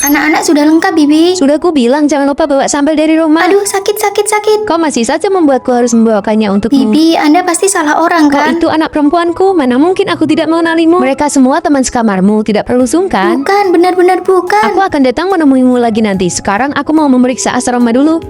Anak-anak sudah lengkap, Bibi. Sudah ku bilang jangan lupa bawa sambal dari rumah. Aduh, sakit. Kau masih saja membuatku harus membawakannya untukmu. Bibi, Anda pasti salah orang, Kau kan? itu anak perempuanku, mana mungkin aku tidak mengenalimu. Mereka semua teman sekamarmu, tidak perlu sungkan. Bukan, benar-benar bukan. Aku akan datang menemuimu lagi nanti. Sekarang aku mau memeriksa asrama dulu.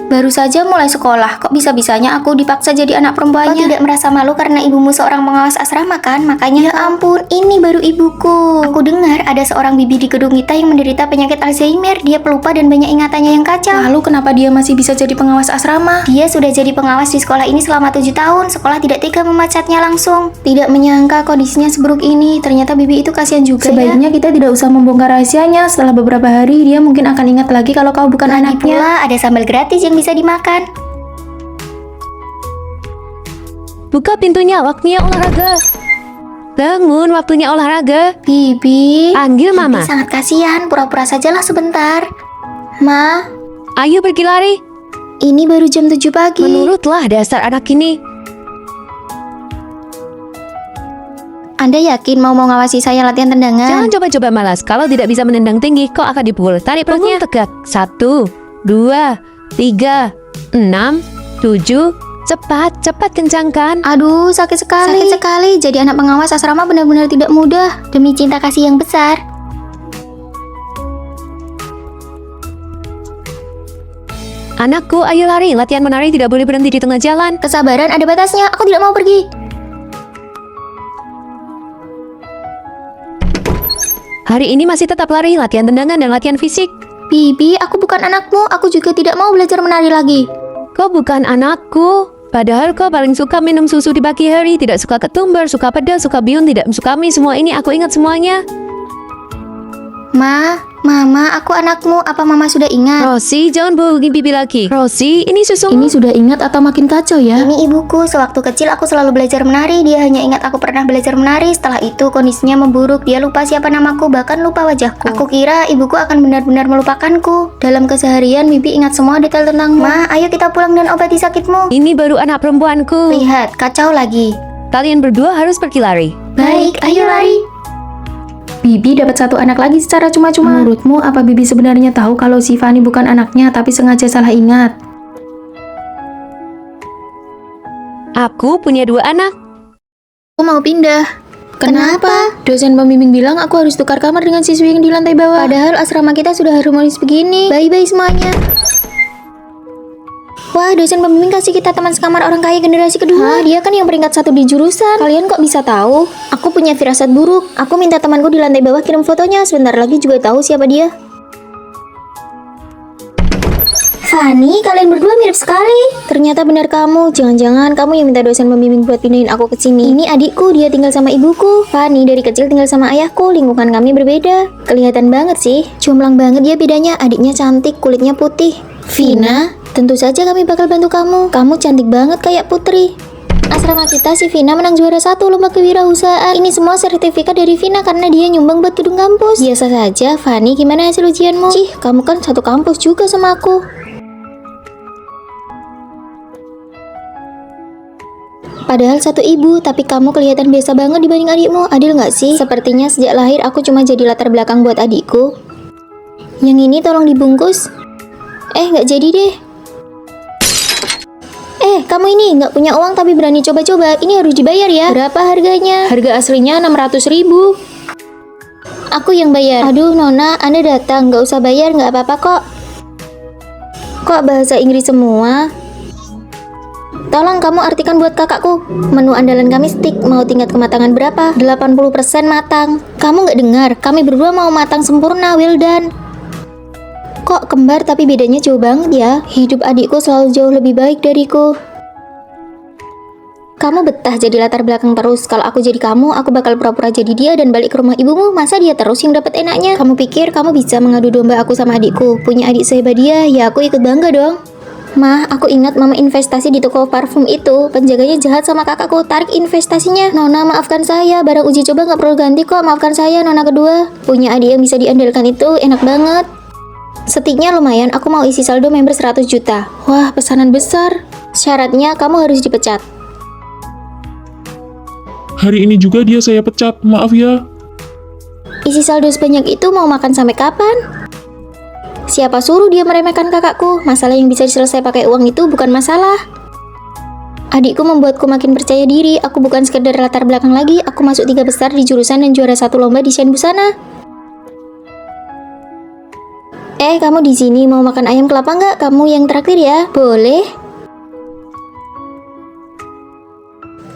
Baru saja mulai sekolah, kok bisa-bisanya aku dipaksa jadi anak perempuannya? Kau tidak merasa malu karena ibumu seorang pengawas asrama, kan? Makanya, ya ampun, ini baru ibuku. Aku dengar ada seorang bibi di gedung kita yang menderita penyakit Alzheimer. Dia pelupa dan banyak ingatannya yang kacau. Lalu kenapa dia masih bisa jadi pengawas asrama? Dia sudah jadi pengawas di sekolah ini selama 7 tahun. Sekolah tidak tega memecatnya langsung. Tidak menyangka kondisinya seburuk ini. Ternyata bibi itu kasihan juga. Sebaiknya kita tidak usah membongkar rahasianya. Setelah beberapa hari, dia mungkin akan ingat lagi kalau kau bukan Lagi anaknya. pula ada sambal gratis yang bisa dimakan. Buka pintunya, waktunya olahraga. Bangun, waktunya olahraga. Bibi, Panggil mama. Bibi sangat kasihan. Pura-pura sajalah sebentar. Ma, Ayo pergi lari. ini baru jam 7 pagi. Menurutlah dasar anak ini. Anda yakin mau ngawasi saya latihan tendangan? Jangan coba-coba malas. Kalau tidak bisa menendang tinggi, kau akan dipukul. Tarik perutnya. Tegak. 1, 2, 3, 6, 7. Cepat kencangkan. Aduh, sakit sekali. Sakit sekali. Jadi anak pengawas asrama benar-benar tidak mudah. Demi cinta kasih yang besar. Anakku, ayo lari. Latihan menari tidak boleh berhenti di tengah jalan. Kesabaran ada batasnya. Aku tidak mau pergi. Hari ini masih tetap lari, latihan tendangan dan latihan fisik. Bibi, aku bukan anakmu. Aku juga tidak mau belajar menari lagi. Kau bukan anakku. Padahal kau paling suka minum susu di pagi hari, tidak suka ketumbar, suka pedas, suka bihun, tidak suka mie. Semua ini aku ingat semuanya. Mama, aku anakmu. Apa Mama sudah ingat? Rosie, jangan bohongin bibi lagi. Rosie, ini susumu. Ini sudah ingat atau makin kacau ya? Ini ibuku. Sewaktu kecil aku selalu belajar menari. Dia hanya ingat aku pernah belajar menari. Setelah itu kondisinya memburuk. Dia lupa siapa namaku, bahkan lupa wajahku. Aku kira ibuku akan benar-benar melupakanku. Dalam keseharian, Bibi ingat semua detail tentangmu. Ma, ayo kita pulang dan obati sakitmu. Ini baru anak perempuanku. Lihat, kacau lagi. Kalian berdua harus pergi lari. Baik, ayo lari. Bibi dapat satu anak lagi secara cuma-cuma. Menurutmu, apa Bibi sebenarnya tahu kalau si Fanny bukan anaknya tapi sengaja salah ingat? Aku punya 2 anak. Aku mau pindah. Kenapa? Dosen pembimbing bilang aku harus tukar kamar dengan siswi yang di lantai bawah. Padahal asrama kita sudah harmonis begini. Bye-bye semuanya. Wah, dosen pembimbing kasih kita teman sekamar orang kaya generasi kedua. Dia kan yang peringkat 1 di jurusan. Kalian kok bisa tahu? Aku punya firasat buruk. Aku minta temanku di lantai bawah kirim fotonya. Sebentar lagi juga tahu siapa dia. Fanny, kalian berdua mirip sekali. Ternyata benar kamu. Jangan-jangan kamu yang minta dosen pembimbing buat pindahin aku ke sini. Ini adikku, dia tinggal sama ibuku. Fanny dari kecil tinggal sama ayahku. Lingkungan kami berbeda. Kelihatan banget sih. Jomplang banget ya bedanya. Adiknya cantik, kulitnya putih. Vina, tentu saja kami bakal bantu kamu. Kamu cantik banget kayak putri. Asrama kita si Vina menang juara 1 lomba kewirausahaan. Ini semua sertifikat dari Vina karena dia nyumbang buat gedung kampus. Biasa saja. Fanny, gimana hasil ujianmu? Cih, kamu kan satu kampus juga sama aku. Padahal satu ibu, tapi kamu kelihatan biasa banget dibanding adikmu. Adil nggak sih? Sepertinya sejak lahir aku cuma jadi latar belakang buat adikku. Yang ini tolong dibungkus. Nggak jadi deh. Kamu ini nggak punya uang tapi berani coba-coba. Ini harus dibayar ya. Berapa harganya? Harga aslinya 600.000. Aku yang bayar. Aduh, Nona, Anda datang. Nggak usah bayar, nggak apa-apa kok. Kok bahasa Inggris semua? Tolong kamu artikan buat kakakku. Menu andalan kami steak. Mau tingkat kematangan berapa? 80% matang. Kamu nggak dengar? Kami berdua mau matang sempurna, well done. Kok kembar tapi bedanya jauh banget ya? Hidup adikku selalu jauh lebih baik dariku. Kamu betah jadi latar belakang terus. Kalau aku jadi kamu, aku bakal pura-pura jadi dia dan balik ke rumah ibumu. Masa dia terus yang dapat enaknya? Kamu pikir kamu bisa mengadu domba aku sama adikku? Punya adik sehebat dia, ya aku ikut bangga dong. Mah, aku ingat mama investasi di toko parfum itu. Penjaganya jahat sama kakakku, tarik investasinya. Nona, maafkan saya. Barang uji coba nggak perlu ganti kok. Maafkan saya, Nona kedua. Punya adik yang bisa diandalkan itu enak banget. Setiknya lumayan, aku mau isi saldo member 100 juta. Wah, pesanan besar. Syaratnya kamu harus dipecat. Hari ini juga dia saya pecat, maaf ya. Isi saldo sebanyak itu mau makan sampai kapan? Siapa suruh dia meremehkan kakakku? Masalah yang bisa diselesaikan pakai uang itu bukan masalah. Adikku membuatku makin percaya diri. Aku bukan sekedar latar belakang lagi. Aku masuk 3 besar di jurusan dan juara 1 lomba di Shen Busana. Kamu di sini mau makan ayam kelapa nggak? Kamu yang traktir ya? Boleh.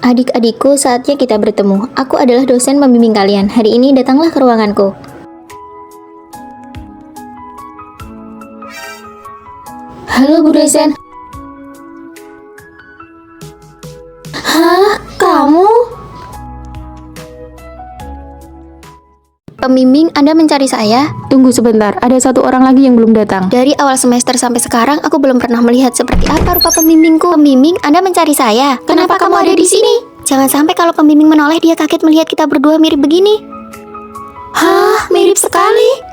Adik-adikku, saatnya kita bertemu. Aku adalah dosen pembimbing kalian. Hari ini datanglah ke ruanganku. Halo Bu dosen. Hah? Kamu? Pembimbing, Anda mencari saya? Tunggu sebentar, ada satu orang lagi yang belum datang. Dari awal semester sampai sekarang, aku belum pernah melihat seperti apa rupa pembimbingku. Pembimbing, Anda mencari saya? Kenapa kamu ada di sini? Jangan sampai kalau pembimbing menoleh dia kaget melihat kita berdua mirip begini. Hah, mirip sekali.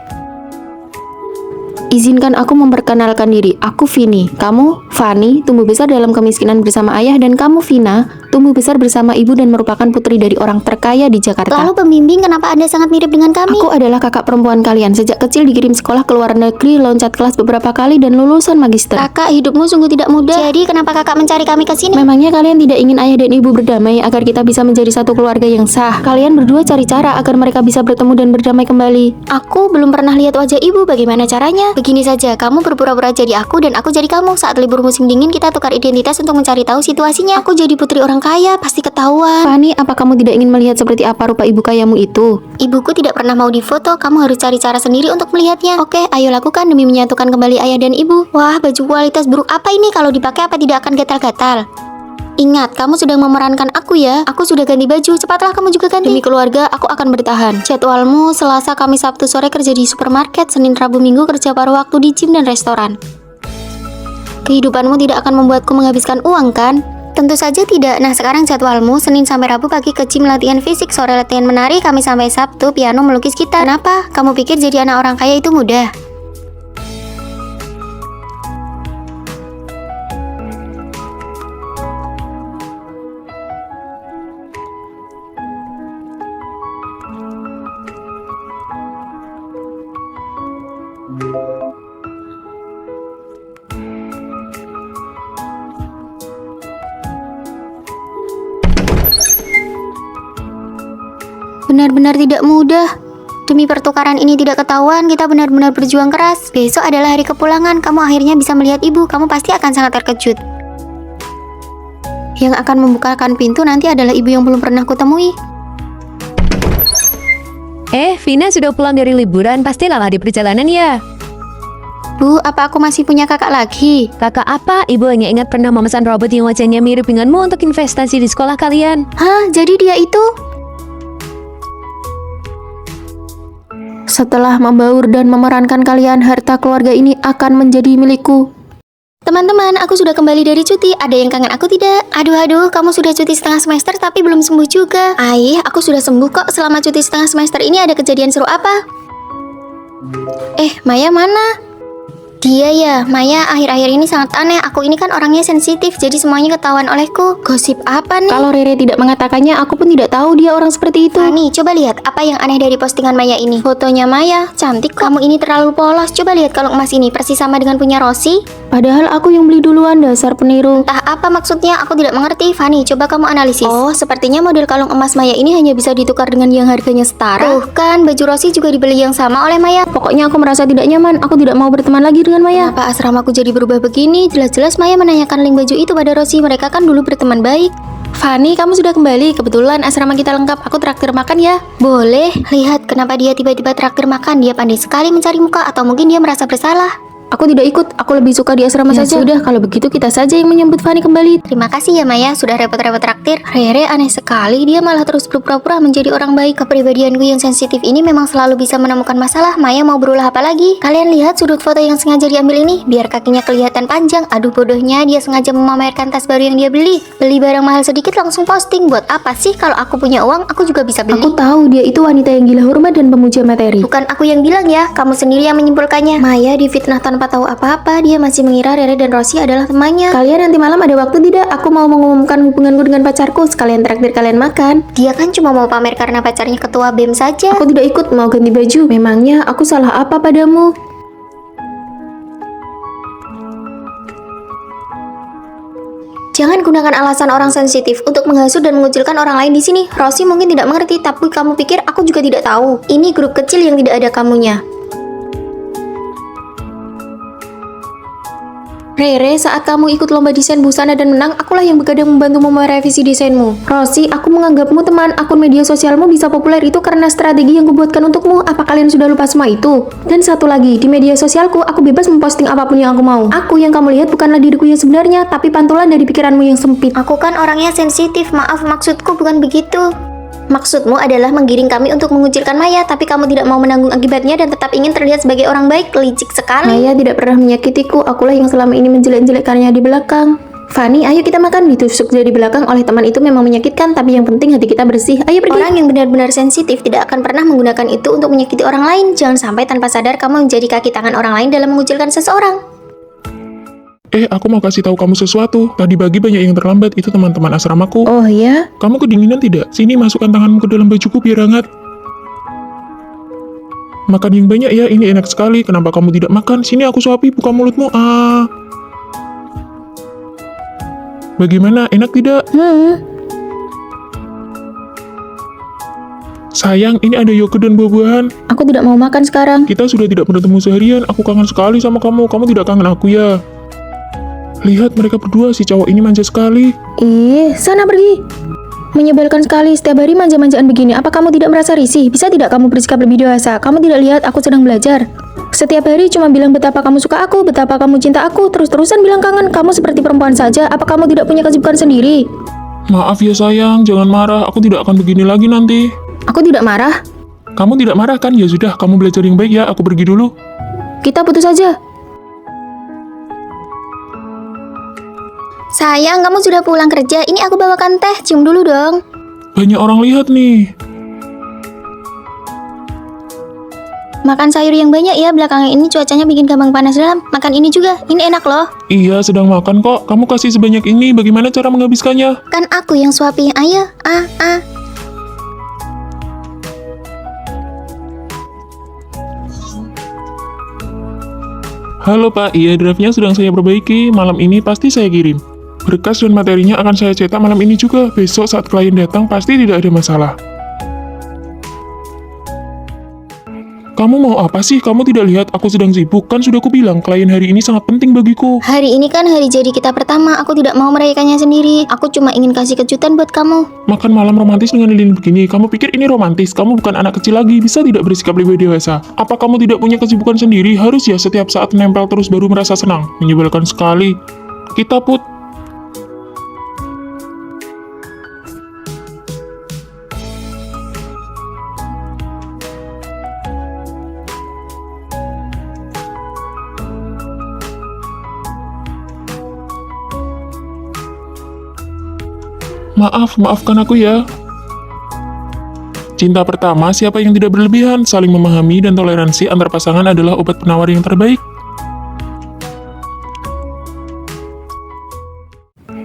Izinkan aku memperkenalkan diri. Aku Vini. Kamu, Fani, tumbuh besar dalam kemiskinan bersama ayah, dan kamu, Vina, tumbuh besar bersama ibu dan merupakan putri dari orang terkaya di Jakarta. Lalu pembimbing, kenapa Anda sangat mirip dengan kami? Aku adalah kakak perempuan kalian. Sejak kecil dikirim sekolah ke luar negeri, loncat kelas beberapa kali, dan lulusan magister. Kakak, hidupmu sungguh tidak mudah. Jadi kenapa kakak mencari kami ke sini? Memangnya kalian tidak ingin ayah dan ibu berdamai agar kita bisa menjadi satu keluarga yang sah? Kalian berdua cari cara agar mereka bisa bertemu dan berdamai kembali. Aku belum pernah lihat wajah ibu, bagaimana caranya? Begini saja, kamu berpura-pura jadi aku dan aku jadi kamu. Saat libur musim dingin kita tukar identitas untuk mencari tahu situasinya. Aku jadi putri orang kaya, pasti ketahuan. Fani, apa kamu tidak ingin melihat seperti apa rupa ibu kayamu itu? Ibuku tidak pernah mau difoto, kamu harus cari cara sendiri untuk melihatnya. Oke, ayo lakukan demi menyatukan kembali ayah dan ibu. Wah, baju kualitas buruk apa ini? Kalau dipakai apa tidak akan gatal-gatal? Ingat, kamu sedang memerankan aku ya. Aku sudah ganti baju, cepatlah kamu juga ganti. Demi keluarga, aku akan bertahan. Jadwalmu Selasa, Kamis, Sabtu sore kerja di supermarket, Senin, Rabu, Minggu kerja paruh waktu di gym dan restoran. Kehidupanmu tidak akan membuatku menghabiskan uang, kan? Tentu saja tidak. Nah, sekarang jadwalmu Senin sampai Rabu pagi ke gym latihan fisik, sore latihan menari, Kamis sampai Sabtu piano melukis gitar. Kenapa? Kamu pikir jadi anak orang kaya itu mudah? Benar-benar tidak mudah. Demi pertukaran ini tidak ketahuan, kita benar-benar berjuang keras. Besok adalah hari kepulangan, kamu akhirnya bisa melihat ibu. Kamu pasti akan sangat terkejut. Yang akan membukakan pintu nanti adalah ibu yang belum pernah kutemui. Vina sudah pulang dari liburan, pasti lelah di perjalanan ya. Bu, apa aku masih punya kakak lagi? Kakak apa? Ibu hanya ingat pernah memesan robot yang wajahnya mirip denganmu untuk investasi di sekolah kalian. Hah, jadi dia itu? Setelah membaur dan memerankan kalian, harta keluarga ini akan menjadi milikku. Teman-teman, aku sudah kembali dari cuti. Ada yang kangen aku tidak? Aduh, kamu sudah cuti setengah semester tapi belum sembuh juga. Aku sudah sembuh kok. Selama cuti setengah semester ini ada kejadian seru apa? Maya mana? Dia ya, Maya akhir-akhir ini sangat aneh. Aku ini kan orangnya sensitif, jadi semuanya ketahuan olehku. Gosip apa nih? Kalau Rere tidak mengatakannya, aku pun tidak tahu dia orang seperti itu. Fani, coba lihat apa yang aneh dari postingan Maya ini. Fotonya Maya, cantik kok. Kamu ini terlalu polos. Coba lihat kalung emas ini, persis sama dengan punya Rosi. Padahal aku yang beli duluan, dasar peniru. Entah apa maksudnya, aku tidak mengerti. Fani, coba kamu analisis. Oh, sepertinya model kalung emas Maya ini hanya bisa ditukar dengan yang harganya setara. Tuh kan, baju Rosi juga dibeli yang sama oleh Maya. Pokoknya aku merasa tidak nyaman. Aku tidak mau berteman lagi dengan Maya. Kenapa asramaku jadi berubah begini? Jelas-jelas Maya menanyakan link baju itu pada Rosi. Mereka kan dulu berteman baik. Fani, kamu sudah kembali. Kebetulan asrama kita lengkap. Aku traktir makan ya. Boleh. Lihat kenapa dia tiba-tiba traktir makan. Dia pandai sekali mencari muka, atau mungkin dia merasa bersalah. Aku tidak ikut. Aku lebih suka di asrama saja. Sudah, kalau begitu kita saja yang menyambut Fani kembali. Terima kasih ya Maya, sudah repot-repot traktir. Rere aneh sekali, dia malah terus berpura-pura menjadi orang baik. Kepribadianku yang sensitif ini memang selalu bisa menemukan masalah. Maya mau berulah apa lagi? Kalian lihat sudut foto yang sengaja diambil ini, biar kakinya kelihatan panjang. Aduh bodohnya, dia sengaja memamerkan tas baru yang dia beli. Beli barang mahal sedikit langsung posting. Buat apa sih? Kalau aku punya uang, aku juga bisa beli. Aku tahu dia itu wanita yang gila hormat dan pemuja materi. Bukan aku yang bilang ya, kamu sendiri yang menyimpulkannya. Maya difitnah tanpa tahu apa-apa. Dia masih mengira Rere dan Rosi adalah temannya. Kalian nanti malam ada waktu tidak? Aku mau mengumumkan hubunganku dengan pacarku. Sekalian traktir kalian makan. Dia kan cuma mau pamer karena pacarnya ketua BEM saja. Aku tidak ikut, mau ganti baju. Memangnya aku salah apa padamu? Jangan gunakan alasan orang sensitif untuk menghasut dan mengucilkan orang lain di sini. Rosie mungkin tidak mengerti, tapi kamu pikir aku juga tidak tahu. Ini grup kecil yang tidak ada kamunya. Rere, saat kamu ikut lomba desain busana dan menang, akulah yang begadang membantumu merevisi desainmu. Rosie, aku menganggapmu teman. Akun media sosialmu bisa populer itu karena strategi yang kubuatkan untukmu. Apa kalian sudah lupa semua itu? Dan satu lagi, di media sosialku, aku bebas memposting apapun yang aku mau. Aku yang kamu lihat bukanlah diriku yang sebenarnya, tapi pantulan dari pikiranmu yang sempit. Aku kan orangnya sensitif, maaf, maksudku bukan begitu. Maksudmu adalah menggiring kami untuk mengucilkan Maya, tapi kamu tidak mau menanggung akibatnya dan tetap ingin terlihat sebagai orang baik. Licik sekali. Maya tidak pernah menyakitiku, akulah yang selama ini menjelek-jelekkannya di belakang. Fanny, ayo kita makan. Ditusuk dari belakang oleh teman itu memang menyakitkan, tapi yang penting hati kita bersih. Ayo pergi. Orang yang benar-benar sensitif tidak akan pernah menggunakan itu untuk menyakiti orang lain. Jangan sampai tanpa sadar kamu menjadi kaki tangan orang lain dalam mengucilkan seseorang. Aku mau kasih tahu kamu sesuatu. Tadi pagi banyak yang terlambat, itu teman-teman asramaku. Oh ya? Kamu kedinginan tidak? Sini, masukkan tanganmu ke dalam bajuku biar hangat. Makan yang banyak ya, ini enak sekali. Kenapa kamu tidak makan? Sini aku suapi, buka mulutmu. Bagaimana, enak tidak? Sayang, ini ada yogurt dan buah-buahan. Aku tidak mau makan sekarang. Kita sudah tidak bertemu seharian, aku kangen sekali sama kamu. Kamu tidak kangen aku ya? Lihat mereka berdua, si cowok ini manja sekali. Ih, sana pergi. Menyebalkan sekali, setiap hari manja-manjaan begini. Apa kamu tidak merasa risih? Bisa tidak kamu bersikap lebih dewasa? Kamu tidak lihat aku sedang belajar? Setiap hari cuma bilang betapa kamu suka aku, betapa kamu cinta aku, terus-terusan bilang kangen. Kamu seperti perempuan saja, apa kamu tidak punya kesibukan sendiri? Maaf ya sayang, jangan marah. Aku tidak akan begini lagi nanti. Aku tidak marah. Kamu tidak marah kan? Ya sudah, kamu belajar yang baik ya. Aku pergi dulu. Kita putus saja. Sayang, kamu sudah pulang kerja. Ini aku bawakan teh. Cium dulu dong. Banyak orang lihat nih. Makan sayur yang banyak ya. Belakangan ini cuacanya bikin gampang panas dalam. Makan ini juga. Ini enak loh. Iya, sedang makan kok. Kamu kasih sebanyak ini. Bagaimana cara menghabiskannya? Kan aku yang suapi. Ayo. Halo Pak, iya draftnya sedang saya perbaiki. Malam ini pasti saya kirim. Berkas dan materinya akan saya cetak malam ini juga. Besok saat klien datang pasti tidak ada masalah. Kamu mau apa sih? Kamu tidak lihat aku sedang sibuk? Kan sudah kubilang, klien hari ini sangat penting bagiku. Hari ini kan hari jadi kita pertama. Aku tidak mau merayakannya sendiri. Aku cuma ingin kasih kejutan buat kamu. Makan malam romantis dengan lilin begini. Kamu pikir ini romantis? Kamu bukan anak kecil lagi. Bisa tidak bersikap lebih dewasa? Apa kamu tidak punya kesibukan sendiri? Harus ya setiap saat nempel terus baru merasa senang. Menyebalkan sekali. Kita put. Maafkan aku ya. Cinta pertama, siapa yang tidak berlebihan, saling memahami dan toleransi antar pasangan adalah obat penawar yang terbaik.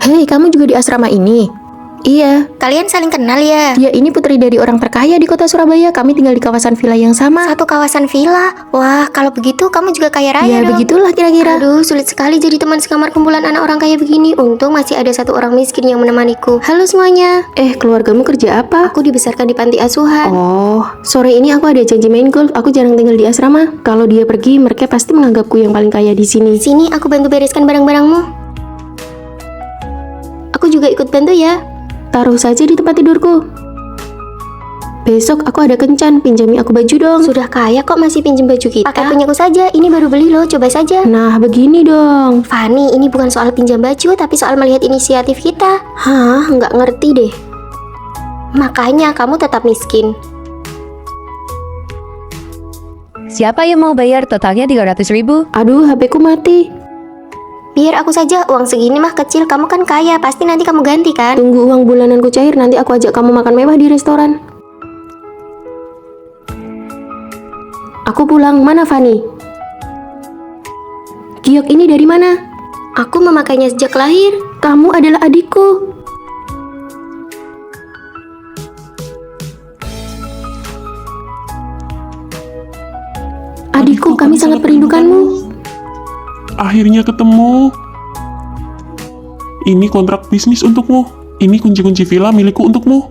Hei, kamu juga di asrama ini? Iya. Kalian saling kenal ya? Dia ini putri dari orang terkaya di kota Surabaya. Kami tinggal di kawasan villa yang sama. Satu kawasan villa? Wah, kalau begitu kamu juga kaya Ya, raya dong. begitulah kira-kira. Aduh, sulit sekali jadi teman sekamar kumpulan anak orang kaya begini. Untung masih ada satu orang miskin yang menemaniku. Halo semuanya. Keluargamu kerja apa? Aku dibesarkan di panti asuhan. Oh, sore ini aku ada janji main golf. Aku jarang tinggal di asrama. Kalau dia pergi, mereka pasti menganggapku yang paling kaya di sini. Sini, aku bantu bereskan barang-barangmu. Aku juga ikut bantu ya. Taruh saja di tempat tidurku. Besok aku ada kencan, pinjami aku baju dong. Sudah kaya kok masih pinjem baju kita. Pakai punyaku saja, ini baru beli loh, coba saja. Nah, begini dong. Fanny, ini bukan soal pinjam baju, tapi soal melihat inisiatif kita. Hah, nggak ngerti deh. Makanya kamu tetap miskin. Siapa yang mau bayar totalnya 300.000? Aduh, HP ku mati. Biar aku saja, uang segini mah kecil, kamu kan kaya, pasti nanti kamu ganti kan? Tunggu uang bulananku cair, nanti aku ajak kamu makan mewah di restoran. Aku pulang, mana Fanny? Giok ini dari mana? Aku memakainya sejak lahir. Kamu adalah adikku. Adikku, kami sangat merindukanmu. Akhirnya ketemu. Ini kontrak bisnis untukmu. Ini kunci-kunci villa milikku untukmu.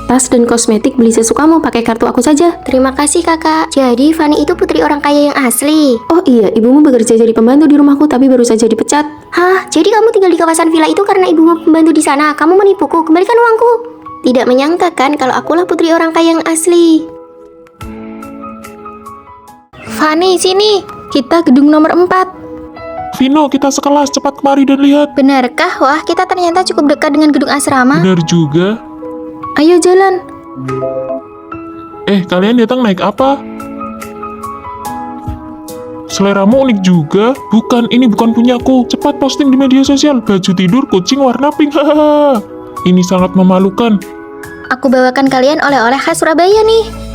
Tas dan kosmetik beli sesukamu, pakai kartu aku saja. Terima kasih kakak. Jadi Fanny itu putri orang kaya yang asli. Oh iya, ibumu bekerja jadi pembantu di rumahku tapi baru saja dipecat. Hah? Jadi kamu tinggal di kawasan villa itu karena ibumu pembantu di sana? Kamu menipuku? Kembalikan uangku. Tidak menyangka kan kalau akulah putri orang kaya yang asli. Fanny, sini. Kita gedung nomor 4. Vino, kita sekelas, cepat kemari dan lihat. Benarkah? Wah, kita ternyata cukup dekat dengan gedung asrama. Benar juga. Ayo jalan. Kalian datang naik apa? Seleramu unik juga. Bukan, ini bukan punyaku. Cepat posting di media sosial. Baju tidur kucing warna pink. Hahaha. Ini sangat memalukan. Aku bawakan kalian oleh-oleh khas Surabaya nih.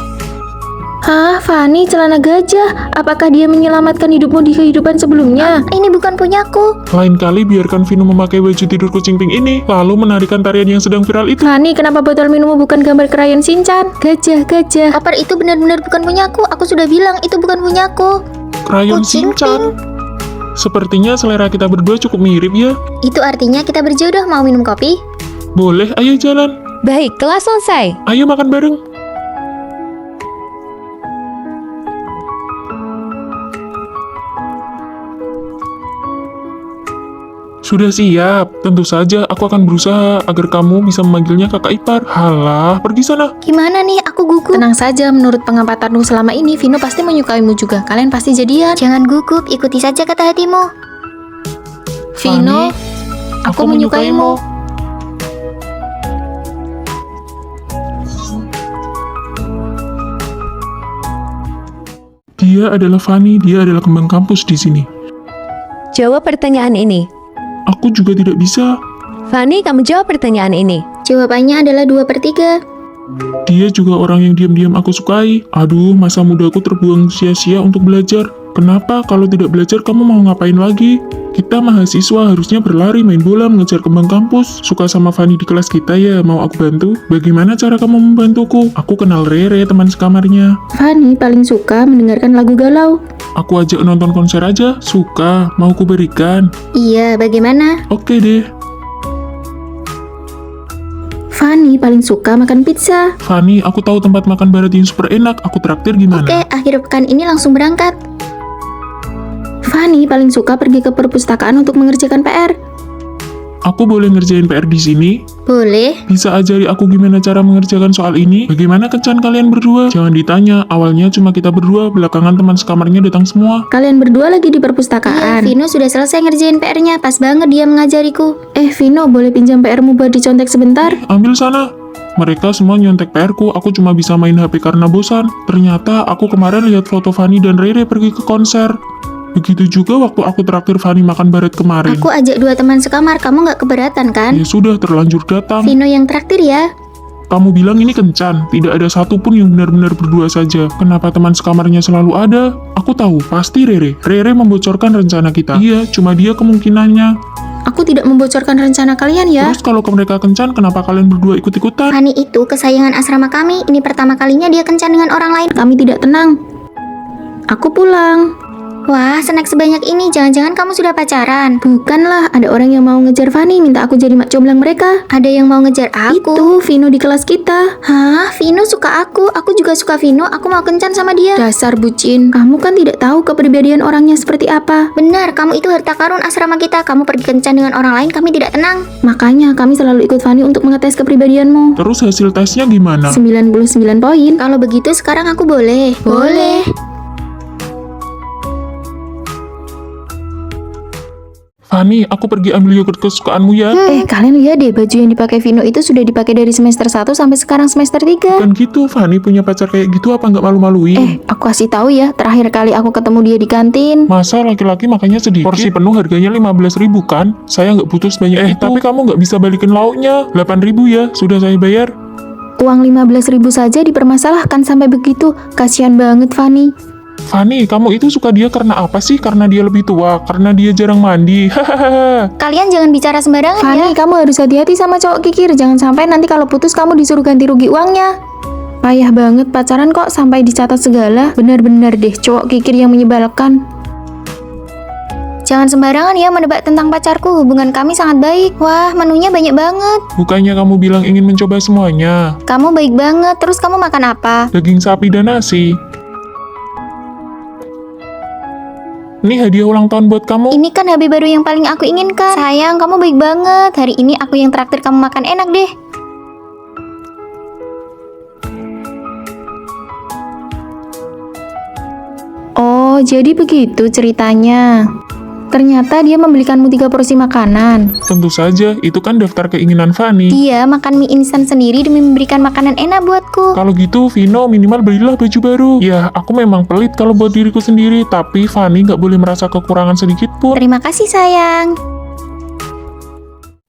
Hah, Fanny, celana gajah. Apakah dia menyelamatkan hidupmu di kehidupan sebelumnya? Ini bukan punyaku. Lain kali biarkan Vino memakai baju tidur kucing pink ini, lalu menarikan tarian yang sedang viral itu. Fanny, kenapa botol minummu bukan gambar krayon Shinchan? Gajah. Koper itu benar-benar bukan punyaku. Aku sudah bilang itu bukan punyaku. Krayon Kucing Shinchan. Sepertinya selera kita berdua cukup mirip ya. Itu artinya kita berjodoh. Mau minum kopi? Boleh, ayo jalan. Baik, kelas selesai. Ayo makan bareng. Sudah siap. Tentu saja aku akan berusaha agar kamu bisa memanggilnya kakak ipar. Halah, pergi sana. Gimana nih? Aku gugup. Tenang saja, menurut pengampatanmu selama ini, Vino pasti menyukaimu juga. Kalian pasti jadian. Jangan gugup. Ikuti saja kata hatimu. Vino, aku menyukaimu. Dia adalah Fanny, dia adalah kembang kampus di sini. Jawab pertanyaan ini. Aku juga tidak bisa. Fanny, kamu jawab pertanyaan ini. Jawabannya adalah 2/3. Dia juga orang yang diam-diam aku sukai. Aduh, masa mudaku terbuang sia-sia untuk belajar. Kenapa kalau tidak belajar kamu mau ngapain lagi? Kita mahasiswa harusnya berlari, main bola, mengejar kembang kampus. Suka sama Fanny di kelas kita ya, mau aku bantu? Bagaimana cara kamu membantuku? Aku kenal Rere, teman sekamarnya. Fanny paling suka mendengarkan lagu galau. Aku ajak nonton konser aja, suka, mau ku berikan. Iya, bagaimana? Oke deh. Fanny paling suka makan pizza. Fanny, aku tahu tempat makan barat yang super enak, aku traktir gimana? Oke, akhir pekan ini langsung berangkat. Fanny paling suka pergi ke perpustakaan untuk mengerjakan PR. Aku boleh ngerjain PR di sini? Boleh. Bisa ajari aku gimana cara mengerjakan soal ini? Bagaimana kencan kalian berdua? Jangan ditanya, awalnya cuma kita berdua, belakangan teman sekamarnya datang semua. Kalian berdua lagi di Iya, perpustakaan. Vino sudah selesai ngerjain PR-nya. Pas banget dia mengajariku. Vino, boleh pinjam PR-mu buat dicontek sebentar? Ambil sana. Mereka semua nyontek PR-ku, aku cuma bisa main HP karena bosan. Ternyata aku kemarin lihat foto Fanny dan Rere pergi ke konser. Begitu juga waktu aku traktir Fanny makan barat kemarin. Aku ajak 2 teman sekamar. Kamu nggak keberatan kan? Ya sudah, terlanjur datang. Vino yang traktir ya. Kamu bilang ini kencan, tidak ada satupun yang benar-benar berdua saja. Kenapa teman sekamarnya selalu ada? Aku tahu, pasti Rere. Rere membocorkan rencana kita. Iya, cuma dia kemungkinannya. Aku tidak membocorkan rencana kalian ya. Terus kalau mereka kencan, kenapa kalian berdua ikut-ikutan? Fanny itu kesayangan asrama kami. Ini pertama kalinya dia kencan dengan orang lain. Kami tidak tenang. Aku pulang. Wah, snack sebanyak ini. Jangan-jangan kamu sudah pacaran. Bukanlah, ada orang yang mau ngejar Fanny, minta aku jadi mak comblang mereka. Ada yang mau ngejar aku. Itu Vino di kelas kita. Hah? Vino suka aku. Aku juga suka Vino. Aku mau kencan sama dia. Dasar bucin. Kamu kan tidak tahu kepribadian orangnya seperti apa. Benar, kamu itu harta karun asrama kita. Kamu pergi kencan dengan orang lain, kami tidak tenang. Makanya kami selalu ikut Fanny untuk mengetes kepribadianmu. Terus hasil tesnya gimana? 99 poin. Kalau begitu sekarang aku boleh. Boleh. Fanny, aku pergi ambil yogurt kesukaanmu ya. Kalian lihat deh, baju yang dipakai Vino itu sudah dipakai dari semester 1 sampai sekarang semester 3. Bukan gitu, Fanny punya pacar kayak gitu apa nggak malu-maluin? Aku kasih tahu ya, terakhir kali aku ketemu dia di kantin. Masa laki-laki makanya sedikit? Porsi penuh harganya 15.000 kan? Saya nggak butuh sebanyak itu. Tapi kamu nggak bisa balikin lauknya. 8.000 ya, sudah saya bayar. Uang 15.000 saja dipermasalahkan sampai begitu. Kasihan banget Fanny. Fanny, kamu itu suka dia karena apa sih? Karena dia lebih tua? Karena dia jarang mandi? Hahaha. Kalian jangan bicara sembarangan Fanny, ya. kamu harus hati-hati sama cowok kikir. Jangan sampai nanti kalau putus kamu disuruh ganti rugi uangnya. Payah banget pacaran kok sampai dicatat segala. Benar-benar deh cowok kikir yang menyebalkan. Jangan sembarangan ya menebak tentang pacarku, hubungan kami sangat baik. Wah, menunya banyak banget. Bukannya kamu bilang ingin mencoba semuanya? Kamu baik banget, terus kamu makan apa? Daging sapi dan nasi. Ini hadiah ulang tahun buat kamu. Ini kan HP baru yang paling aku inginkan. Sayang, kamu baik banget. Hari ini aku yang traktir kamu makan enak deh. Oh, jadi begitu ceritanya. Ternyata dia membelikanmu 3 porsi makanan. Tentu saja, itu kan daftar keinginan Fanny. Dia makan mie instan sendiri demi memberikan makanan enak buatku. Kalau gitu, Vino minimal belilah baju baru. Ya, aku memang pelit kalau buat diriku sendiri, tapi Fanny nggak boleh merasa kekurangan sedikit pun. Terima kasih sayang.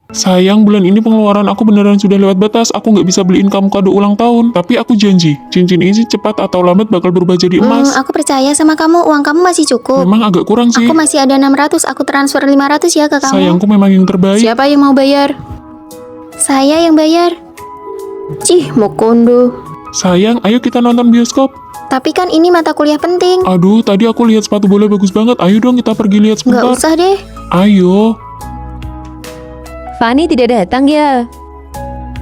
Sayang, bulan ini pengeluaran aku beneran sudah lewat batas. Aku nggak bisa beliin kamu kado ulang tahun. Tapi aku janji, cincin ini cepat atau lambat bakal berubah jadi emas. Aku percaya sama kamu, uang kamu masih cukup. Memang agak kurang sih. Aku masih ada 600, aku transfer 500 ya ke kamu. Sayangku memang yang terbaik. Siapa yang mau bayar? Saya yang bayar. Cih, Mokondo. Sayang, ayo kita nonton bioskop. Tapi kan ini mata kuliah penting. Aduh, tadi aku lihat sepatu bola bagus banget. Ayo dong kita pergi lihat Nggak sebentar. usah deh. Ayo. Fanny tidak datang ya?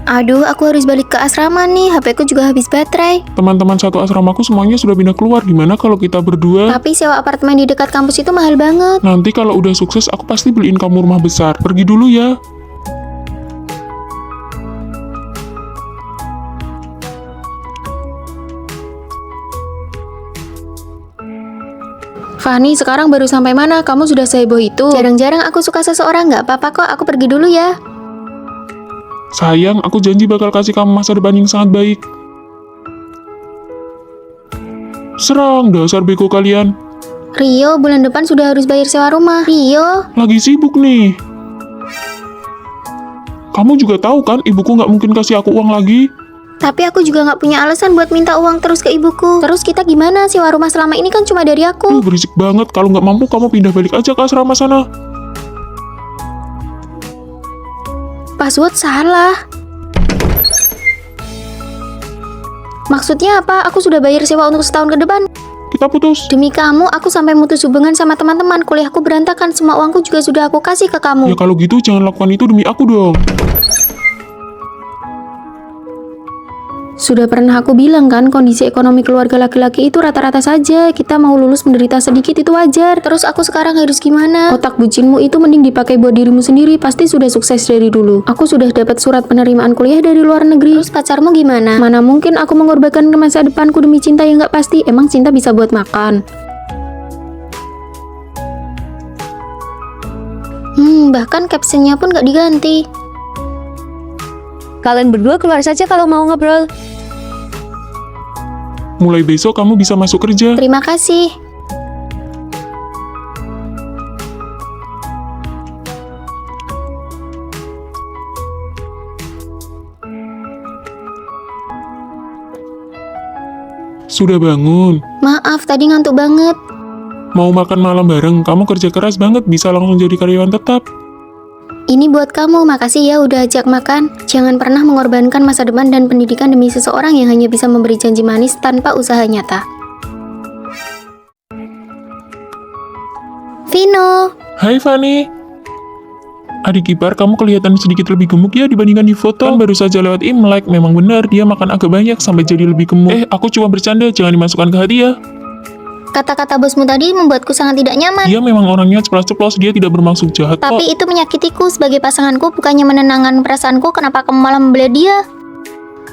Aduh, aku harus balik ke asrama nih. HP ku juga habis baterai. Teman-teman satu asramaku semuanya sudah pindah keluar. Gimana kalau kita berdua? Tapi sewa apartemen di dekat kampus itu mahal banget. Nanti kalau udah sukses, aku pasti beliin kamu rumah besar. Pergi dulu ya. Fanny, sekarang baru sampai mana? Kamu sudah seheboh itu? Jarang-jarang aku suka seseorang, nggak apa-apa kok. Aku pergi dulu ya. Sayang, aku janji bakal kasih kamu masa depan yang sangat baik. Serang, dasar beko kalian. Rio, bulan depan sudah harus bayar sewa rumah. Rio, Lagi sibuk nih. Kamu juga tahu kan, ibuku nggak mungkin kasih aku uang lagi. tapi aku juga nggak punya alasan buat minta uang terus ke ibuku. Terus kita gimana? Sewa rumah selama ini kan cuma dari aku. Berisik banget. Kalau nggak mampu, kamu pindah balik aja ke asrama sana. Password salah. Maksudnya apa? Aku sudah bayar sewa untuk setahun ke depan. Kita putus. Demi kamu, aku sampai mutus hubungan sama teman-teman. Kuliahku berantakan, semua uangku juga sudah aku kasih ke Ya kamu. kalau gitu, jangan lakukan itu demi aku dong. Sudah pernah aku bilang kan, kondisi ekonomi keluarga laki-laki itu rata-rata saja. Kita mau lulus menderita sedikit itu wajar. Terus aku sekarang harus gimana? Otak bucinmu itu mending dipakai buat dirimu sendiri, pasti sudah sukses dari dulu. Aku sudah dapat surat penerimaan kuliah dari luar negeri. Terus pacarmu gimana? Mana mungkin aku mengorbankan masa depanku demi cinta yang gak pasti. Emang cinta bisa buat makan? Bahkan captionnya pun gak diganti. Kalian berdua keluar saja kalau mau ngobrol. Mulai besok kamu bisa masuk kerja. Terima kasih. Sudah bangun. Maaf, tadi ngantuk banget. Mau makan malam bareng, kamu kerja keras banget, bisa langsung jadi karyawan tetap. Ini buat kamu, makasih ya udah ajak makan. Jangan pernah mengorbankan masa depan dan pendidikan demi seseorang yang hanya bisa memberi janji manis tanpa usaha nyata. Vino, Hai Fanny. Adik ipar, kamu kelihatan sedikit lebih gemuk ya dibandingkan di foto. Kan baru saja lewat Imlek, memang benar dia makan agak banyak sampai jadi lebih gemuk. Aku cuma bercanda, jangan dimasukkan ke hati ya. kata-kata bosmu tadi membuatku sangat tidak nyaman. Dia memang orangnya ceplas-ceplos, dia tidak bermaksud jahat kok. Tapi itu menyakitiku sebagai pasanganku, bukannya menenangkan perasaanku. Kenapa kamu malah membela dia?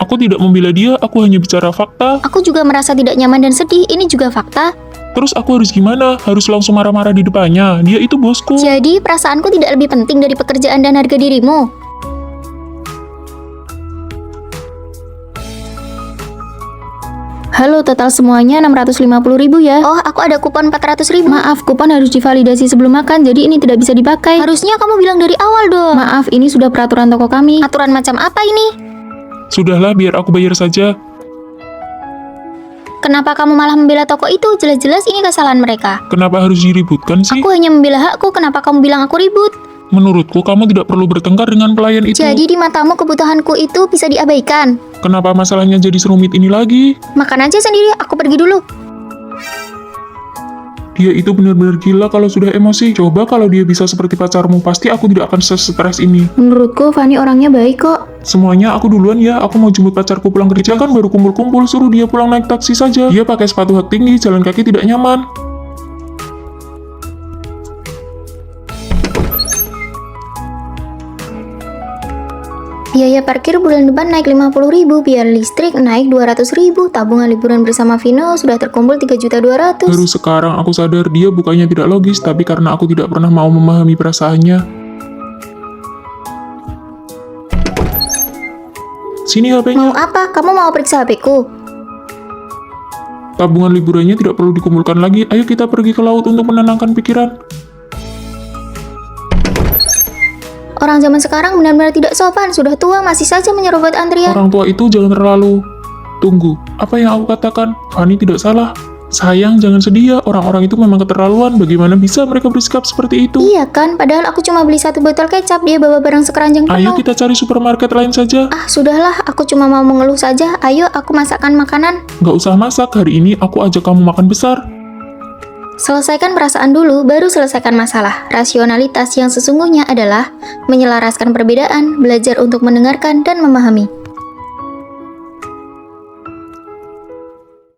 Aku tidak membela dia, aku hanya bicara fakta. Aku juga merasa tidak nyaman dan sedih. Ini juga fakta. Terus aku harus gimana? Harus langsung marah-marah di depannya? Dia itu bosku. Jadi perasaanku tidak lebih penting dari pekerjaan dan harga dirimu. Halo, total semuanya 650.000 ya. Oh, aku ada kupon 400.000. Maaf, kupon harus divalidasi sebelum makan, jadi ini tidak bisa dipakai. Harusnya kamu bilang dari awal dong. Maaf, ini sudah peraturan toko kami. Aturan macam apa ini? Sudahlah, biar aku bayar saja. Kenapa kamu malah membela toko itu? Jelas-jelas ini kesalahan mereka. Kenapa harus diributkan sih? Aku hanya membela hakku, kenapa kamu bilang aku ribut? Menurutku, kamu tidak perlu bertengkar dengan pelayan itu. Jadi di matamu kebutuhanku itu bisa diabaikan. Kenapa masalahnya jadi serumit ini lagi? Makan aja sendiri, aku pergi dulu. Dia itu benar-benar gila kalau sudah emosi. Coba kalau dia bisa seperti pacarmu, pasti aku tidak akan stres ini. Menurutku Fanny orangnya baik kok. Semuanya aku duluan ya, aku mau jemput pacarku pulang kerja kan baru kumpul-kumpul, suruh dia pulang naik taksi saja. Dia pakai sepatu hak tinggi, jalan kaki tidak nyaman. Biaya parkir bulan depan naik 50.000, biaya listrik naik 200.000, tabungan liburan bersama Vino sudah terkumpul 3.200.000. Baru sekarang aku sadar dia bukannya tidak logis, tapi karena aku tidak pernah mau memahami perasaannya. Sini HP-nya. Mau apa? Kamu mau periksa HP-ku? Tabungan liburannya tidak perlu dikumpulkan lagi. Ayo kita pergi ke laut untuk menenangkan pikiran. Orang zaman sekarang benar-benar tidak sopan, sudah tua masih saja menyerobot antrian. Orang tua itu jangan terlalu... Tunggu, apa yang aku katakan? Fanny tidak salah. Sayang, jangan sedih ya. Orang-orang itu memang keterlaluan. Bagaimana bisa mereka bersikap seperti itu? Iya kan, padahal aku cuma beli 1 botol kecap, dia bawa barang sekeranjang penuh. Ayo kita cari supermarket lain saja. Ah, sudahlah, aku cuma mau mengeluh saja. Ayo, aku masakkan makanan. Nggak usah masak, hari ini aku ajak kamu makan besar. Selesaikan perasaan dulu, baru selesaikan masalah. Rasionalitas yang sesungguhnya adalah menyelaraskan perbedaan, belajar untuk mendengarkan dan memahami.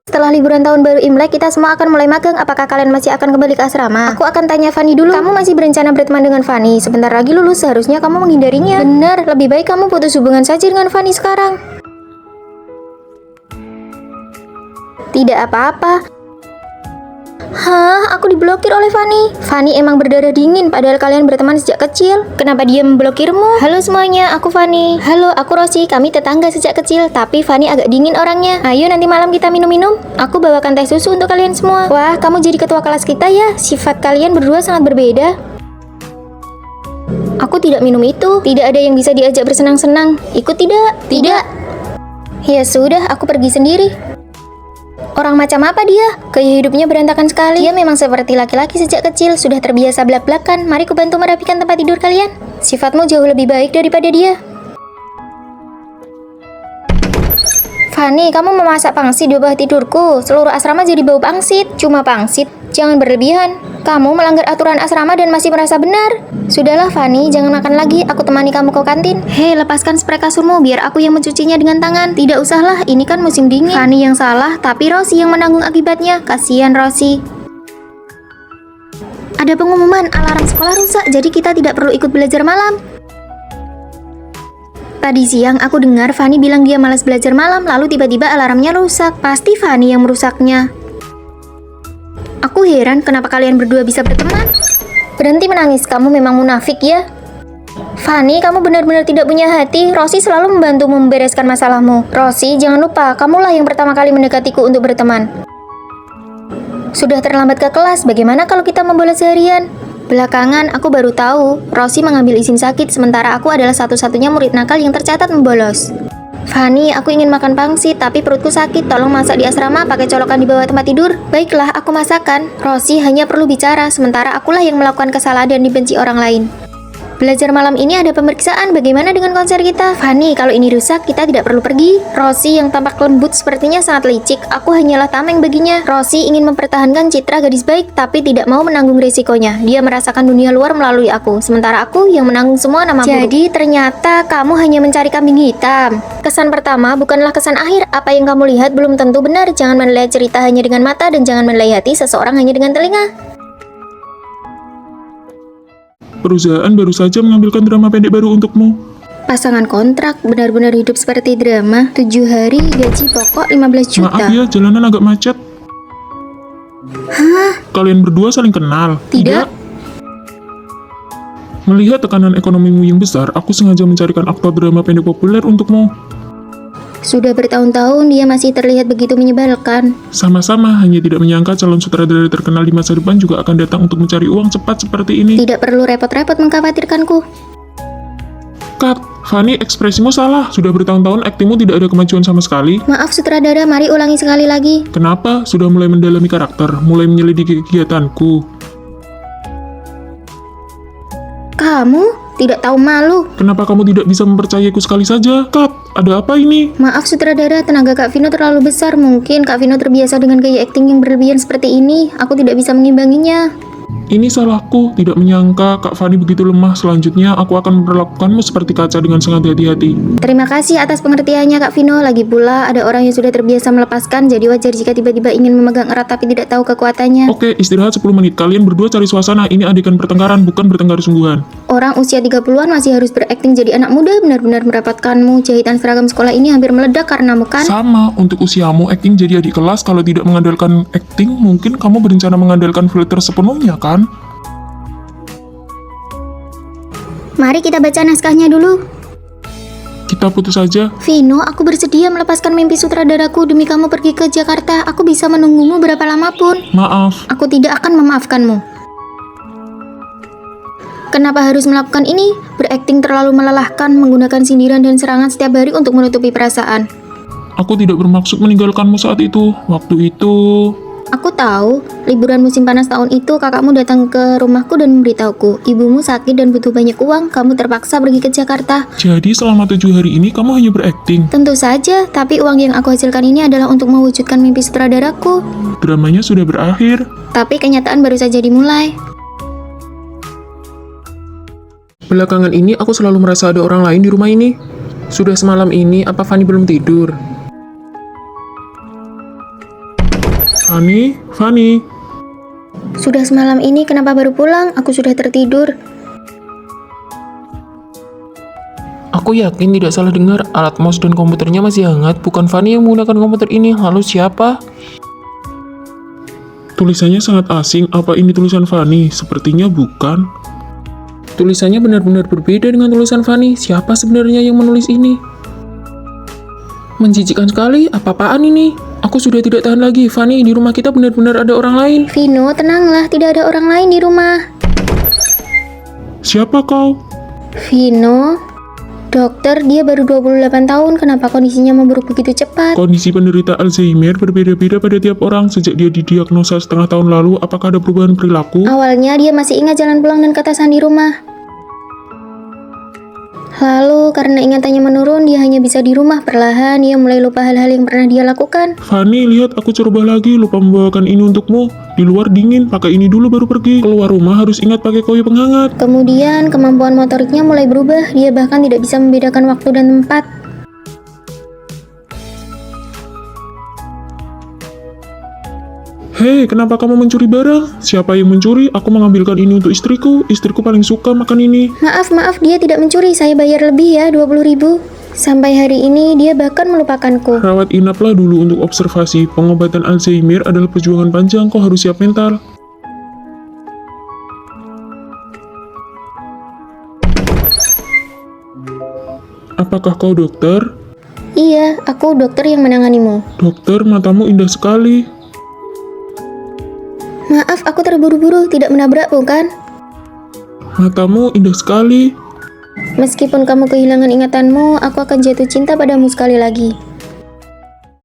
Setelah liburan tahun baru Imlek, kita semua akan mulai magang. Apakah kalian masih akan kembali ke asrama? Aku akan tanya Fanny dulu. Kamu masih berencana berteman dengan Fanny? Sebentar lagi lulus, seharusnya kamu menghindarinya. Benar, lebih baik kamu putus hubungan saja dengan Fanny sekarang. Tidak apa-apa. Hah, aku diblokir oleh Fanny. Fanny emang berdarah dingin, padahal kalian berteman sejak kecil. Kenapa dia memblokirmu? Halo semuanya, aku Fanny. Halo, aku Rosi. Kami tetangga sejak kecil, tapi Fanny agak dingin orangnya. Ayo nanti malam kita minum-minum. Aku bawakan teh susu untuk kalian semua. Wah, kamu jadi ketua kelas kita ya. Sifat kalian berdua sangat berbeda. Aku tidak minum itu. Tidak ada yang bisa diajak bersenang-senang. Ikut tidak? Tidak. Ya sudah, aku pergi sendiri. Orang macam apa dia? Gaya hidupnya berantakan sekali. Dia memang seperti laki-laki sejak kecil, sudah terbiasa belak-belakan. Mari ku bantu merapikan tempat tidur kalian. Sifatmu jauh lebih baik daripada dia. Fanny, kamu memasak pangsit di bawah tidurku. Seluruh asrama jadi bau pangsit. Cuma pangsit, jangan berlebihan. Kamu melanggar aturan asrama dan masih merasa benar. Sudahlah Fanny, jangan makan lagi. Aku temani kamu ke kantin. Hei, lepaskan spray kasurmu biar aku yang mencucinya dengan tangan. Tidak usahlah, ini kan musim dingin. Fanny yang salah, tapi Rosi yang menanggung akibatnya. Kasihan Rosi. Ada pengumuman, alarm sekolah rusak, jadi kita tidak perlu ikut belajar malam. Tadi siang aku dengar Fanny bilang dia malas belajar malam, lalu tiba-tiba alarmnya rusak. Pasti Fanny yang merusaknya. Aku heran kenapa kalian berdua bisa berteman. Berhenti menangis, kamu memang munafik ya. Fanny, kamu benar-benar tidak punya hati. Rosi selalu membantumu membereskan masalahmu. Rosi, jangan lupa, kamulah yang pertama kali mendekatiku untuk berteman. Sudah terlambat ke kelas, bagaimana kalau kita membolos seharian? Belakangan, aku baru tahu, Rosi mengambil izin sakit, sementara aku adalah satu-satunya murid nakal yang tercatat membolos. Fanny, aku ingin makan pangsit, tapi perutku sakit. Tolong masak di asrama pakai colokan di bawah tempat tidur. Baiklah, aku masakan. Rosi hanya perlu bicara, sementara akulah yang melakukan kesalahan dan dibenci orang lain. Belajar malam ini ada pemeriksaan, bagaimana dengan konser kita? Fanny, kalau ini rusak, kita tidak perlu pergi. Rosi yang tampak lembut sepertinya sangat licik. Aku hanyalah tameng baginya. Rosi ingin mempertahankan citra gadis baik, tapi tidak mau menanggung resikonya. Dia merasakan dunia luar melalui aku, sementara aku yang menanggung semua nama buruk. Jadi ternyata kamu hanya mencari kambing hitam. Kesan pertama bukanlah kesan akhir. Apa yang kamu lihat belum tentu benar. Jangan menilai cerita hanya dengan mata dan jangan menilai hati seseorang hanya dengan telinga. Perusahaan baru saja mengambilkan drama pendek baru untukmu. Pasangan kontrak benar-benar hidup seperti drama. 7 hari gaji pokok 15 juta. Maaf ya, jalanan agak macet. Hah? Kalian berdua saling kenal? Tidak. Melihat tekanan ekonomimu yang besar, aku sengaja mencarikan aktor drama pendek populer untukmu. Sudah bertahun-tahun dia masih terlihat begitu menyebalkan. Sama-sama, hanya tidak menyangka calon sutradara terkenal di masa depan juga akan datang untuk mencari uang cepat seperti ini. Tidak perlu repot-repot mengkhawatirkanku. Cut, Fanny, ekspresimu salah. Sudah bertahun-tahun aktingmu tidak ada kemajuan sama sekali. Maaf sutradara, mari ulangi sekali lagi. Kenapa? Sudah mulai mendalami karakter, mulai menyelidiki kegiatanku. Kamu tidak tahu malu. Kenapa kamu tidak bisa mempercayaiku sekali saja? Cut! Ada apa ini? Maaf sutradara, tenaga Kak Vino terlalu besar. Mungkin Kak Vino terbiasa dengan gaya akting yang berlebihan seperti ini. Aku tidak bisa mengimbanginya. Ini salahku, tidak menyangka Kak Fani begitu lemah. Selanjutnya aku akan memperlakukanmu seperti kaca dengan sangat hati-hati. Terima kasih atas pengertiannya Kak Vino. Lagi pula ada orang yang sudah terbiasa melepaskan, jadi wajar jika tiba-tiba ingin memegang erat tapi tidak tahu kekuatannya. Oke, istirahat 10 menit. Kalian berdua cari suasana. Ini adegan pertengkaran, bukan bertengkar sungguhan. Orang usia 30-an masih harus berakting jadi anak muda, benar-benar merepotkanmu. Jahitan seragam sekolah ini hampir meledak karenamu kan? Sama, untuk usiamu, acting jadi adik kelas. Kalau tidak mengandalkan acting, mungkin kamu berencana mengandalkan filter sepenuhnya, kan? Mari kita baca naskahnya dulu. Kita putus saja. Vino, aku bersedia melepaskan mimpi sutradaraku demi kamu pergi ke Jakarta. Aku bisa menunggumu berapa lama pun. Maaf. Aku tidak akan memaafkanmu. Kenapa harus melakukan ini? Berakting terlalu melelahkan, menggunakan sindiran dan serangan setiap hari untuk menutupi perasaan. Aku tidak bermaksud meninggalkanmu saat itu. Waktu itu... Aku tahu, liburan musim panas tahun itu kakakmu datang ke rumahku dan memberitahuku, ibumu sakit dan butuh banyak uang, kamu terpaksa pergi ke Jakarta. Jadi selama 7 hari ini kamu hanya berakting. Tentu saja, tapi uang yang aku hasilkan ini adalah untuk mewujudkan mimpi sutradaraku. Dramanya sudah berakhir. Tapi kenyataan baru saja dimulai. Belakangan ini aku selalu merasa ada orang lain di rumah ini. Sudah semalam ini, apa Fani belum tidur? Fani. Sudah semalam ini kenapa baru pulang? Aku sudah tertidur. Aku yakin tidak salah dengar, alat mouse dan komputernya masih hangat. Bukan Fani yang menggunakan komputer ini. Lalu siapa? Tulisannya sangat asing. Apa ini tulisan Fani? Sepertinya bukan. Tulisannya benar-benar berbeda dengan tulisan Fani. Siapa sebenarnya yang menulis ini? Menjijikkan sekali. Apa-apaan ini? Aku sudah tidak tahan lagi. Fani, di rumah kita benar-benar ada orang lain. Vino, tenanglah, tidak ada orang lain di rumah. Siapa kau? Vino, dokter, dia baru 28 tahun, kenapa kondisinya memburuk begitu cepat? Kondisi penderita Alzheimer berbeda-beda pada tiap orang. Sejak dia didiagnosa setengah tahun lalu, apakah ada perubahan perilaku? Awalnya dia masih ingat jalan pulang dan ketasan di rumah. Lalu karena ingatannya menurun, dia hanya bisa di rumah. Perlahan dia mulai lupa hal-hal yang pernah dia lakukan. Fani, lihat aku coba lagi. Lupa membawakan ini untukmu. Di luar dingin, pakai ini dulu baru pergi. Keluar rumah harus ingat pakai koyo penghangat. Kemudian kemampuan motoriknya mulai berubah. Dia bahkan tidak bisa membedakan waktu dan tempat. Hei, kenapa kamu mencuri barang? Siapa yang mencuri? Aku mengambilkan ini untuk istriku. Istriku paling suka makan ini. Maaf, dia tidak mencuri. Saya bayar lebih ya, 20.000. Sampai hari ini dia bahkan melupakanku. Rawat inaplah dulu untuk observasi. Pengobatan Alzheimer adalah perjuangan panjang. Kau harus siap mental. Apakah kau dokter? Iya, aku dokter yang menanganimu. Dokter, matamu indah sekali. Maaf, aku terburu-buru, tidak menabrak bukan? Matamu indah sekali. Meskipun kamu kehilangan ingatanmu, aku akan jatuh cinta padamu sekali lagi.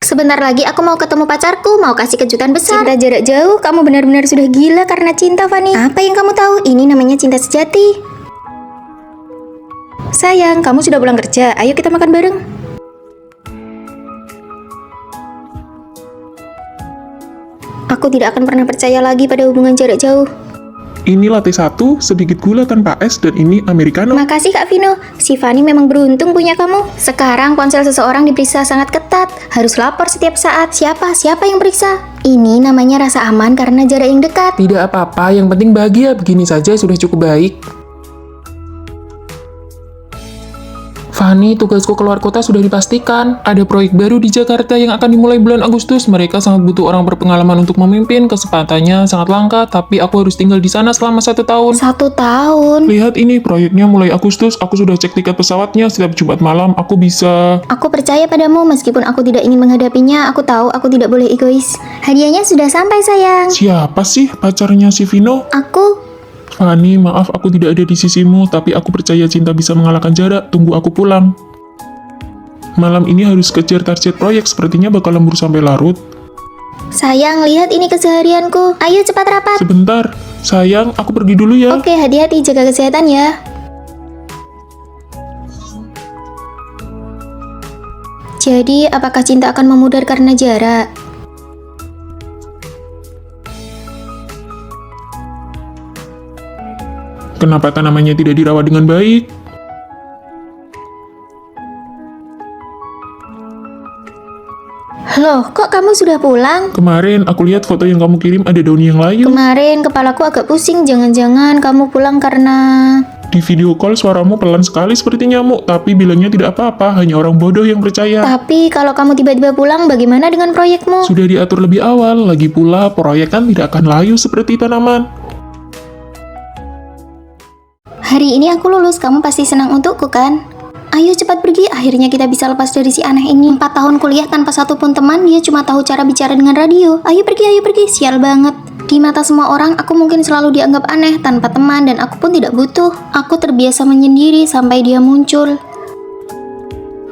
Sebentar lagi aku mau ketemu pacarku, mau kasih kejutan besar. Cinta jarak jauh, kamu benar-benar sudah gila karena cinta, Fani. Apa yang kamu tahu? Ini namanya cinta sejati. Sayang, kamu sudah pulang kerja, ayo kita makan bareng. Aku tidak akan pernah percaya lagi pada hubungan jarak jauh. Ini latte 1, sedikit gula tanpa es, dan ini americano. Makasih Kak Vino, si Fani memang beruntung punya kamu. Sekarang ponsel seseorang diperiksa sangat ketat, harus lapor setiap saat. Siapa yang periksa? Ini namanya rasa aman karena jarak yang dekat. Tidak apa-apa, yang penting bahagia. Begini saja sudah cukup baik. Fani, tugasku keluar kota sudah dipastikan. Ada proyek baru di Jakarta yang akan dimulai bulan Agustus. Mereka sangat butuh orang berpengalaman untuk memimpin. Kesempatannya sangat langka, tapi aku harus tinggal di sana selama 1 tahun. 1 tahun. Lihat ini, proyeknya mulai Agustus. Aku sudah cek tiket pesawatnya. Setiap Jumat malam, aku bisa... Aku percaya padamu meskipun aku tidak ingin menghadapinya. Aku tahu aku tidak boleh egois. Hadiahnya sudah sampai, sayang. Siapa sih pacarnya si Vino? Aku... Fani, maaf aku tidak ada di sisimu, tapi aku percaya cinta bisa mengalahkan jarak. Tunggu aku pulang. Malam ini harus kejar target proyek, sepertinya bakal lembur sampai larut. Sayang, lihat ini keseharianku. Ayo cepat rapat. Sebentar, sayang, aku pergi dulu ya. Oke, hati-hati, jaga kesehatan ya. Jadi, apakah cinta akan memudar karena jarak? Kenapa tanamannya tidak dirawat dengan baik? Loh, kok kamu sudah pulang? Kemarin aku lihat foto yang kamu kirim ada daun yang layu. Kemarin kepalaku agak pusing, jangan-jangan kamu pulang karena... Di video call suaramu pelan sekali seperti nyamuk, tapi bilangnya tidak apa-apa, hanya orang bodoh yang percaya. Tapi kalau kamu tiba-tiba pulang, bagaimana dengan proyekmu? Sudah diatur lebih awal, lagi pula proyek kan tidak akan layu seperti tanaman. Hari ini aku lulus, kamu pasti senang untukku kan? Ayo cepat pergi, akhirnya kita bisa lepas dari si aneh ini. 4 tahun kuliah tanpa satupun teman, dia cuma tahu cara bicara dengan radio. Ayo pergi, sial banget. Di mata semua orang, aku mungkin selalu dianggap aneh tanpa teman dan aku pun tidak butuh. Aku terbiasa menyendiri sampai dia muncul.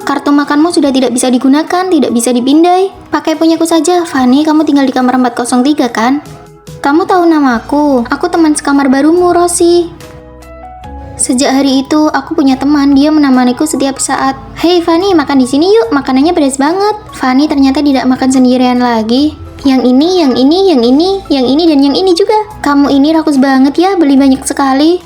Kartu makanmu sudah tidak bisa digunakan, tidak bisa dipindai. Pakai punyaku saja, Fanny, kamu tinggal di kamar 403 kan? Kamu tahu namaku, aku teman sekamar barumu, Rosie. Sejak hari itu, aku punya teman, dia menemaniku setiap saat. Hei Fanny, makan di sini yuk, makanannya pedas banget. Fanny ternyata tidak makan sendirian lagi. Yang ini, yang ini, yang ini, yang ini, dan yang ini juga. Kamu ini rakus banget ya, beli banyak sekali.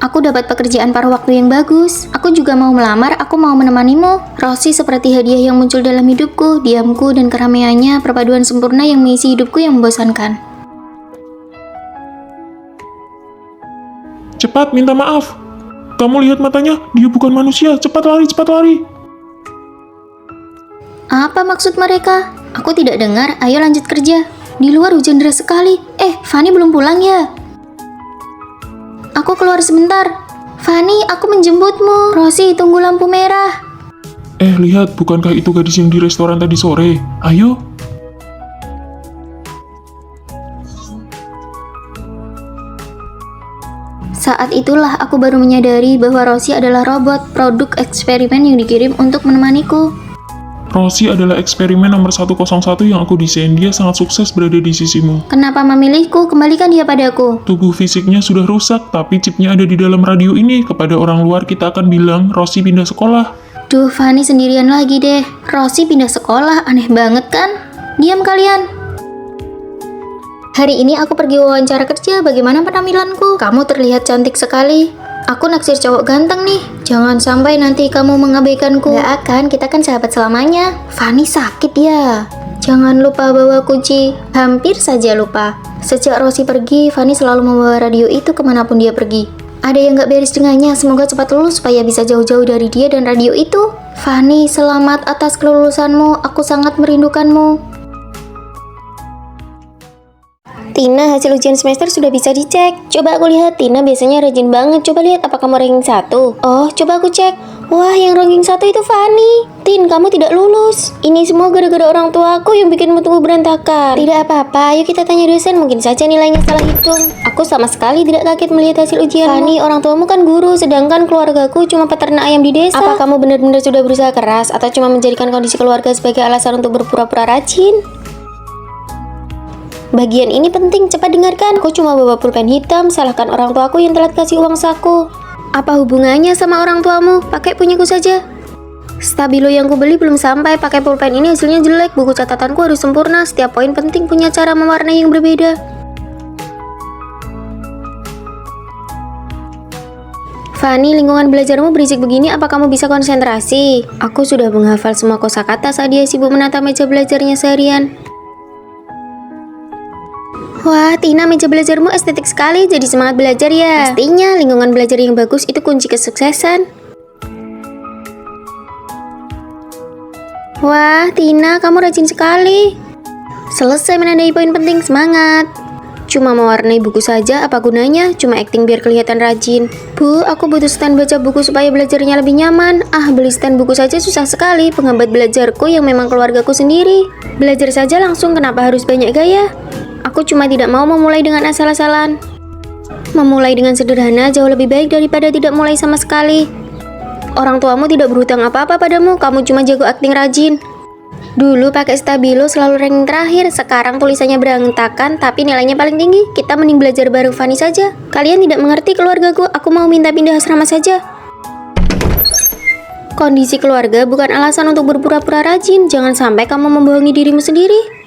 Aku dapat pekerjaan paruh waktu yang bagus. Aku juga mau melamar, aku mau menemanimu. Rosie seperti hadiah yang muncul dalam hidupku, diamku dan keramaiannya, perpaduan sempurna yang mengisi hidupku yang membosankan. Cepat, minta maaf. Kamu lihat matanya, dia bukan manusia. Cepat lari, cepat lari. Apa maksud mereka? Aku tidak dengar, ayo lanjut kerja. Di luar hujan deras sekali. Fanny belum pulang ya? Aku keluar sebentar. Fanny, aku menjemputmu. Rosie, tunggu lampu merah. Lihat, bukankah itu gadis yang di restoran tadi sore? Ayo. Saat itulah aku baru menyadari bahwa Rosie adalah robot, produk eksperimen yang dikirim untuk menemaniku. Rosie adalah eksperimen nomor 101 yang aku desain. Dia sangat sukses berada di sisimu. Kenapa memilihku? Kembalikan dia padaku. Tubuh fisiknya sudah rusak, tapi chipnya ada di dalam radio ini. Kepada orang luar kita akan bilang, Rosie pindah sekolah. Duh, Fanny sendirian lagi deh. Rosie pindah sekolah, aneh banget kan? Diam kalian. Hari ini aku pergi wawancara kerja, bagaimana penampilanku? Kamu terlihat cantik sekali. Aku naksir cowok ganteng nih. Jangan sampai nanti kamu mengabaikanku. Gak akan, kita kan sahabat selamanya. Fanny sakit ya. Jangan lupa bawa kunci. Hampir saja lupa. Sejak Rosie pergi, Fanny selalu membawa radio itu kemanapun dia pergi. Ada yang gak beres dengannya, semoga cepat lulus supaya bisa jauh-jauh dari dia dan radio itu. Fanny, selamat atas kelulusanmu. Aku sangat merindukanmu. Tina, hasil ujian semester sudah bisa dicek. Coba aku lihat, Tina biasanya rajin banget. Coba lihat, apa kamu ranking 1? Oh, coba aku cek. Wah, yang ranking 1 itu Fanny. Tin, kamu tidak lulus. Ini semua gara-gara orang tua aku yang bikinmu tumbuh berantakan. Tidak apa-apa, ayo kita tanya dosen. Mungkin saja nilainya salah hitung. Aku sama sekali tidak kaget melihat hasil ujianmu. Fanny, orang tuamu kan guru, sedangkan keluargaku cuma peternak ayam di desa. Apa kamu benar-benar sudah berusaha keras atau cuma menjadikan kondisi keluarga sebagai alasan untuk berpura-pura rajin? Bagian ini penting, cepat dengarkan. Aku cuma bawa pulpen hitam, salahkan orang tuaku yang telat kasih uang saku. Apa hubungannya sama orang tuamu? Pakai punyaku saja. Stabilo yang kubeli belum sampai, pakai pulpen ini hasilnya jelek. Buku catatanku harus sempurna, setiap poin penting punya cara mewarnai yang berbeda. Fanny, lingkungan belajarmu berisik begini, apa kamu bisa konsentrasi? Aku sudah menghafal semua kosakata saat dia sibuk menata meja belajarnya seharian. Wah, Tina, meja belajarmu estetik sekali, jadi semangat belajar ya. Pastinya, lingkungan belajar yang bagus itu kunci kesuksesan. Wah, Tina, kamu rajin sekali. Selesai menandai poin penting, semangat. Cuma mewarnai buku saja, apa gunanya? Cuma acting biar kelihatan rajin. Bu, aku butuh stand baca buku supaya belajarnya lebih nyaman. Beli stand buku saja susah sekali, penghambat belajarku yang memang keluargaku sendiri. Belajar saja langsung, kenapa harus banyak gaya? Aku cuma tidak mau memulai dengan asal-asalan. Memulai dengan sederhana jauh lebih baik daripada tidak mulai sama sekali. Orang tuamu tidak berhutang apa-apa padamu, kamu cuma jago akting rajin. Dulu pakai stabilo selalu ranking terakhir, sekarang tulisannya berantakan tapi nilainya paling tinggi. Kita mending belajar bareng Fanny saja. Kalian tidak mengerti keluargaku, aku mau minta pindah asrama saja. Kondisi keluarga bukan alasan untuk berpura-pura rajin. Jangan sampai kamu membohongi dirimu sendiri.